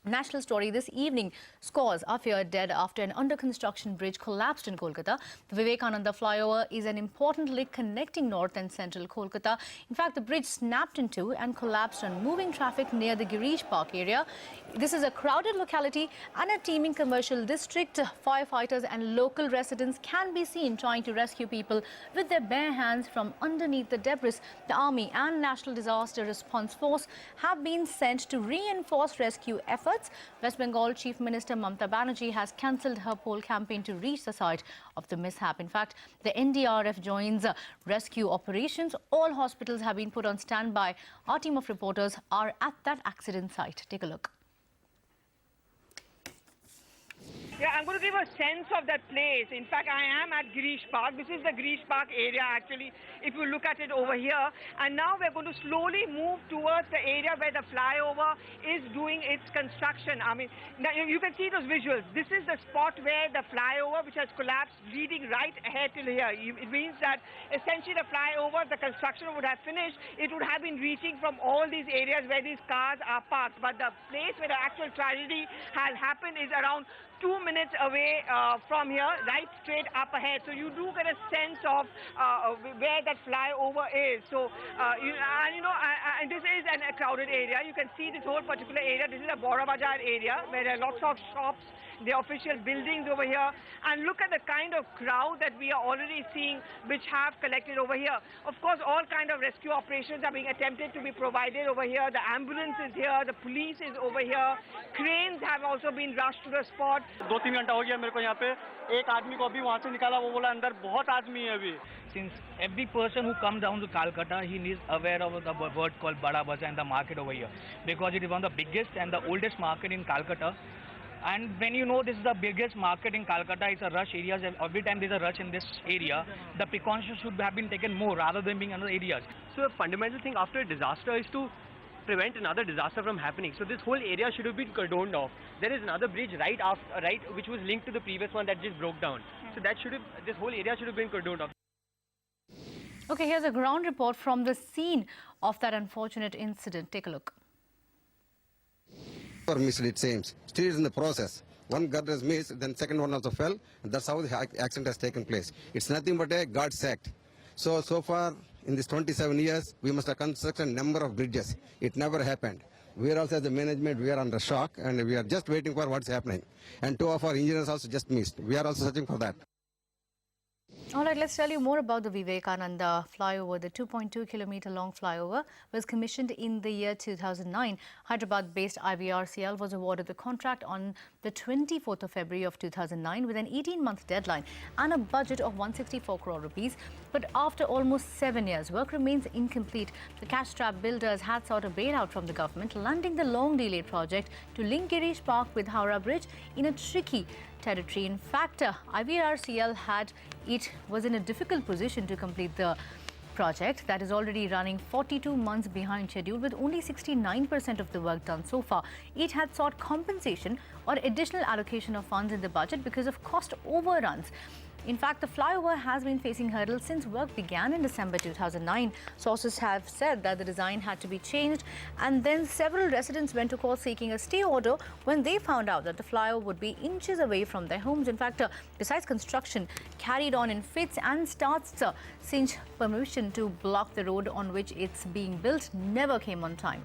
National story this evening. Scores are feared dead after an under-construction bridge collapsed in Kolkata. The Vivekananda flyover is an important link connecting north and central Kolkata. In fact, the bridge snapped in two and collapsed on moving traffic near the Girish Park area. This is a crowded locality and a teeming commercial district. Firefighters and local residents can be seen trying to rescue people with their bare hands from underneath the debris. The Army and National Disaster Response Force have been sent to reinforce rescue efforts. West Bengal Chief Minister Mamata Banerjee has cancelled her poll campaign to reach the site of the mishap. In fact, the NDRF joins rescue operations. All hospitals have been put on standby. Our team of reporters are at that accident site. Take a look. Yeah, I'm going to give a sense of that place. In fact, I am at Girish Park. This is the Girish Park area, actually, if you look at it over here. And now we're going to slowly move towards the area where the flyover is doing its construction. I mean, now you can see those visuals. This is the spot where the flyover, which has collapsed, leading right ahead till here. It means that essentially the flyover, the construction would have finished. It would have been reaching from all these areas where these cars are parked. But the place where the actual tragedy has happened is around 2 minutes away from here, right straight up ahead. So you do get a sense of where that flyover is. So, and this is a crowded area. You can see this whole particular area. This is a Bora Bazaar area where there are lots of shops, the official buildings over here. And look at the kind of crowd that we are already seeing which have collected over here. Of course, all kind of rescue operations are being attempted to be provided over here. The ambulance is here, the police is over here. Cranes have also been rushed to the spot. 2-3 घंटा हो गया मेरे को यहाँ पे एक आदमी को अभी वहाँ से निकाला वो बोला अंदर बहुत आदमी है अभी. Since every person who comes down to Kolkata, he is aware of the word called Bada Bazaar and the market over here, because it is one of the biggest and the oldest market in Kolkata. And when you know this is the biggest market in Kolkata, it's a rush area. Every time there's a rush in this area, the precautions should have been taken more rather than being in other areas. So the fundamental thing after a disaster is to prevent another disaster from happening. So this whole area should have been cordoned off. There is another bridge right which was linked to the previous one that just broke down. So this whole area should have been cordoned off. Okay, here's a ground report from the scene of that unfortunate incident. Take a look. Missed, it seems. Still is in the process. One girder is missed, then second one also fell. And that's how the accident has taken place. It's nothing but a God's act. So far in these 27 years, we must have constructed a number of bridges. It never happened. We are also as the management, we are under shock and we are just waiting for what's happening. And 2 of our engineers also just missed. We are also searching for that. All right, let's tell you more about the Vivekananda flyover. The 2.2-kilometer long flyover was commissioned in the year 2009. Hyderabad-based IVRCL was awarded the contract on the 24th of February of 2009 with an 18-month deadline and a budget of 164 crore rupees. But after almost 7 years, work remains incomplete. The cash-strapped builders had sought a bailout from the government, landing the long-delayed project to link Girish Park with Howrah Bridge in a tricky territory. In fact, IVRCL was in a difficult position to complete the project that is already running 42 months behind schedule with only 69% of the work done so far. It had sought compensation or additional allocation of funds in the budget because of cost overruns. In fact, the flyover has been facing hurdles since work began in December 2009. Sources have said that the design had to be changed, and then several residents went to court seeking a stay order when they found out that the flyover would be inches away from their homes. In fact, besides construction carried on in fits and starts since permission to block the road on which it's being built never came on time.